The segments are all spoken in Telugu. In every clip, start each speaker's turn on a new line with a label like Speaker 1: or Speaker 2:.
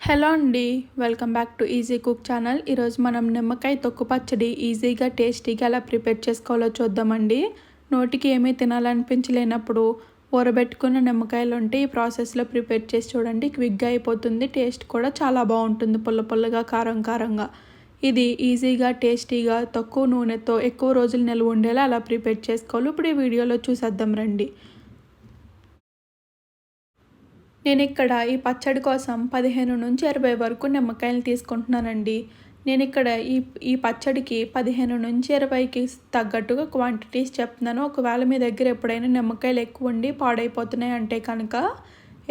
Speaker 1: హలో అండి, welcome back to easy cook channel. ఈరోజు మనం నిమ్మకాయ తొక్కు పచ్చడి ఈజీగా టేస్టీగా ఎలా ప్రిపేర్ చేసుకోవాలో చూద్దామండి. నోటికి ఏమీ తినాలనిపించలేనప్పుడు ఊరబెట్టుకున్న నిమ్మకాయలు ఉంటే ఈ ప్రాసెస్లో ప్రిపేర్ చేసి చూడండి. క్విక్గా అయిపోతుంది, టేస్ట్ కూడా చాలా బాగుంటుంది, పుల్ల పుల్లగా కారం కారంగా. ఇది ఈజీగా టేస్టీగా తక్కువ నూనెతో ఎక్కువ రోజులు నిల్వ ఉండేలా అలా ప్రిపేర్ చేసుకోవాలి. ఇప్పుడు ఈ వీడియోలో చూసేద్దాం రండి. నేను ఇక్కడ ఈ పచ్చడి కోసం 15 నుంచి 20 వరకు నిమ్మకాయలు తీసుకుంటున్నానండి. నేను ఇక్కడ ఈ పచ్చడికి 15 నుంచి 20కి తగ్గట్టుగా క్వాంటిటీస్ చెప్తున్నాను. ఒకవేళ మీ దగ్గర ఎప్పుడైనా నిమ్మకాయలు ఎక్కువ ఉండి పాడైపోతున్నాయి అంటే కనుక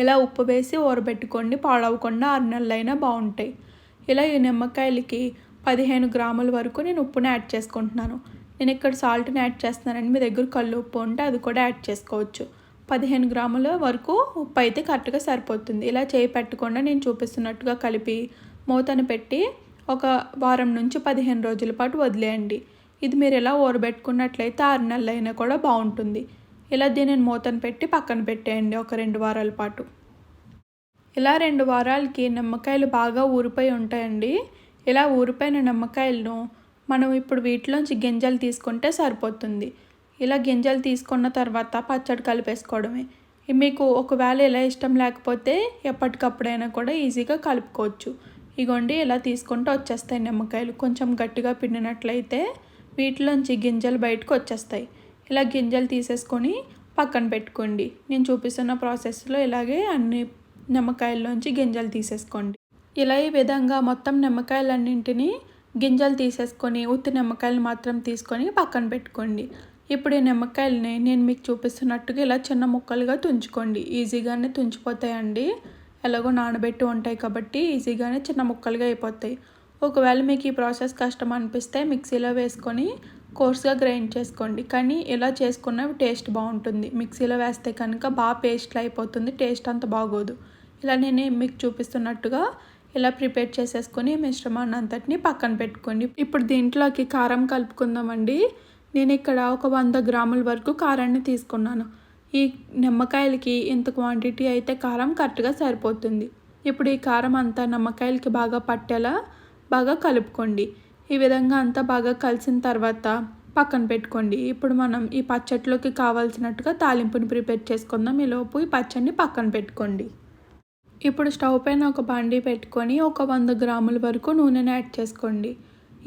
Speaker 1: ఇలా ఉప్పు వేసి ఊరబెట్టుకోండి. పాడవకుండా 6 నెలలైనా బాగుంటాయి. ఇలా ఈ నిమ్మకాయలకి 15 గ్రాముల వరకు నేను ఉప్పుని యాడ్ చేసుకుంటున్నాను. నేను ఇక్కడ సాల్ట్ని యాడ్ చేస్తున్నానండి. మీ దగ్గర కల్లు ఉప్పు ఉంటే అది కూడా యాడ్ చేసుకోవచ్చు. 15 గ్రాముల వరకు ఉప్పు అయితే కరెక్ట్గా సరిపోతుంది. ఇలా చేయి పెట్టకుండా నేను చూపిస్తున్నట్టుగా కలిపి మూతను పెట్టి ఒక వారం నుంచి 15 రోజుల పాటు వదిలేయండి. ఇది మీరు ఇలా ఊరబెట్టుకున్నట్లయితే 6 నెలలైనా కూడా బాగుంటుంది. ఇలా దీనిని మూతను పెట్టి పక్కన పెట్టేయండి ఒక 2 వారాల పాటు. ఇలా 2 వారాలకి నిమ్మకాయలు బాగా ఊరిపోయి ఉంటాయండి. ఇలా ఊరిపోయిన నిమ్మకాయలను మనం ఇప్పుడు వీటిలోంచి గింజలు తీసుకుంటే సరిపోతుంది. ఇలా గింజలు తీసుకున్న తర్వాత పచ్చడి కలిపేసుకోవడమే. మీకు ఒకవేళ ఇలా ఇష్టం లేకపోతే ఎప్పటికప్పుడైనా కూడా ఈజీగా కలుపుకోవచ్చు. ఇగోండి ఇలా తీసుకుంటూ వచ్చేస్తాయి నిమ్మకాయలు. కొంచెం గట్టిగా పిండినట్లయితే వీటిలోంచి గింజలు బయటకు వచ్చేస్తాయి. ఇలా గింజలు తీసేసుకొని పక్కన పెట్టుకోండి. నేను చూపిస్తున్న ప్రాసెస్లో ఇలాగే అన్ని నిమ్మకాయల్లోంచి గింజలు తీసేసుకోండి. ఇలా ఈ విధంగా మొత్తం నిమ్మకాయలన్నింటినీ గింజలు తీసేసుకొని ఉత్తి నిమ్మకాయలు మాత్రం తీసుకొని పక్కన పెట్టుకోండి. ఇప్పుడు ఈ నిమ్మకాయలని నేను మీకు చూపిస్తున్నట్టుగా ఇలా చిన్న ముక్కలుగా తుంచుకోండి. ఈజీగానే తుంచిపోతాయండి. ఎలాగో నానబెట్టి ఉంటాయి కాబట్టి ఈజీగానే చిన్న ముక్కలుగా అయిపోతాయి. ఒకవేళ మీకు ఈ ప్రాసెస్ కష్టం అనిపిస్తే మిక్సీలో వేసుకొని కోర్స్గా గ్రైండ్ చేసుకోండి. కానీ ఇలా చేసుకున్నవి టేస్ట్ బాగుంటుంది. మిక్సీలో వేస్తే కనుక బాగా పేస్ట్లు అయిపోతుంది, టేస్ట్ అంత బాగోదు. ఇలా నేను మీకు చూపిస్తున్నట్టుగా ఇలా ప్రిపేర్ చేసేసుకొని మిశ్రమాన్ని అంతటిని పక్కన పెట్టుకోండి. ఇప్పుడు దీంట్లోకి కారం కలుపుకుందామండి. నేను ఇక్కడ ఒక 100 గ్రాముల వరకు కారాన్ని తీసుకున్నాను. ఈ నిమ్మకాయలకి ఇంత క్వాంటిటీ అయితే కారం కరెక్ట్గా సరిపోతుంది. ఇప్పుడు ఈ కారం అంతా నిమ్మకాయలకి బాగా పట్టేలా బాగా కలుపుకోండి. ఈ విధంగా అంతా బాగా కలిసిన తర్వాత పక్కన పెట్టుకోండి. ఇప్పుడు మనం ఈ పచ్చడిలోకి కావాల్సినట్టుగా తాలింపుని ప్రిపేర్ చేసుకుందాం. ఈలోపు ఈ పచ్చడిని పక్కన పెట్టుకోండి. ఇప్పుడు స్టవ్ పైన ఒక బాండీ పెట్టుకొని ఒక 100 గ్రాముల వరకు నూనెని యాడ్ చేసుకోండి.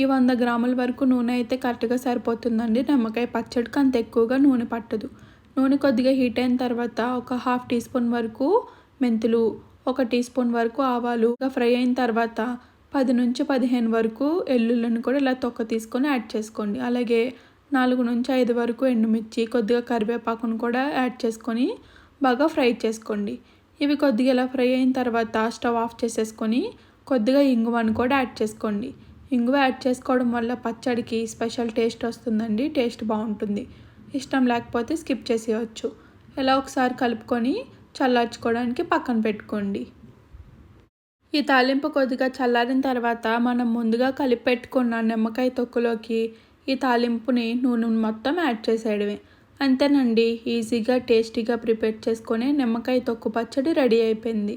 Speaker 1: ఈ 100 గ్రాముల వరకు నూనె అయితే కరెక్ట్గా సరిపోతుందండి. నిమ్మకాయ పచ్చడికి అంత ఎక్కువగా నూనె పట్టదు. నూనె కొద్దిగా హీట్ అయిన తర్వాత ఒక 1/2 టీ స్పూన్ వరకు మెంతులు, 1 టీ స్పూన్ వరకు ఆవాలు ఫ్రై అయిన తర్వాత 10 నుంచి 15 వరకు ఎల్లుల్లిని కూడా ఇలా తొక్క తీసుకొని యాడ్ చేసుకోండి. అలాగే 4 నుంచి 5 వరకు ఎండుమిర్చి, కొద్దిగా కరివేపాకును కూడా యాడ్ చేసుకొని బాగా ఫ్రై చేసుకోండి. ఇవి కొద్దిగా ఇలా ఫ్రై అయిన తర్వాత స్టవ్ ఆఫ్ చేసేసుకొని కొద్దిగా ఇంగువను కూడా యాడ్ చేసుకోండి. ఇంగువ యాడ్ చేసుకోవడం వల్ల పచ్చడికి స్పెషల్ టేస్ట్ వస్తుందండి. టేస్ట్ బాగుంటుంది. ఇష్టం లేకపోతే స్కిప్ చేసేయచ్చు. ఇలా ఒకసారి కలుపుకొని చల్లార్చుకోవడానికి పక్కన పెట్టుకోండి. ఈ తాలింపు కొద్దిగా చల్లారిన తర్వాత మనం ముందుగా కలిపి పెట్టుకున్న నిమ్మకాయ తొక్కులోకి ఈ తాలింపుని నూనె మొత్తం యాడ్ చేసేయడమే. అంతేనండి, ఈజీగా టేస్టీగా ప్రిపేర్ చేసుకొని నిమ్మకాయ తొక్కు పచ్చడి రెడీ అయిపోయింది.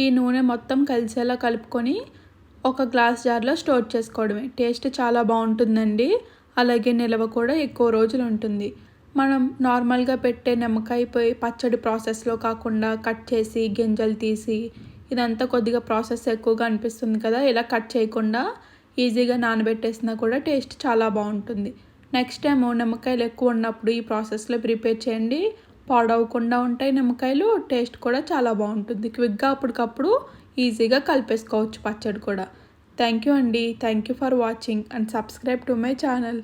Speaker 1: ఈ నూనె మొత్తం కలిసేలా కలుపుకొని ఒక గ్లాస్ జార్లో స్టోర్ చేసుకోవడమే. టేస్ట్ చాలా బాగుంటుందండి. అలాగే నిల్వ కూడా ఎక్కువ రోజులు ఉంటుంది. మనం నార్మల్గా పెట్టే నిమ్మకాయ పచ్చడి ప్రాసెస్లో కాకుండా కట్ చేసి గింజలు తీసి ఇదంతా కొద్దిగా ప్రాసెస్ ఎక్కువగా అనిపిస్తుంది కదా. ఇలా కట్ చేయకుండా ఈజీగా నానబెట్టేసినా కూడా టేస్ట్ చాలా బాగుంటుంది. నెక్స్ట్ టైం నిమ్మకాయలు ఎక్కువ ఉన్నప్పుడు ఈ ప్రాసెస్లో ప్రిపేర్ చేయండి. పాడవకుండా ఉంటాయి నిమ్మకాయలు. టేస్ట్ కూడా చాలా బాగుంటుంది. క్విక్గా అప్పటికప్పుడు ఈజీగా కలిపేసుకోవచ్చు పచ్చడి కూడా. థ్యాంక్ యూ అండి. Thank you for watching and subscribe to my channel.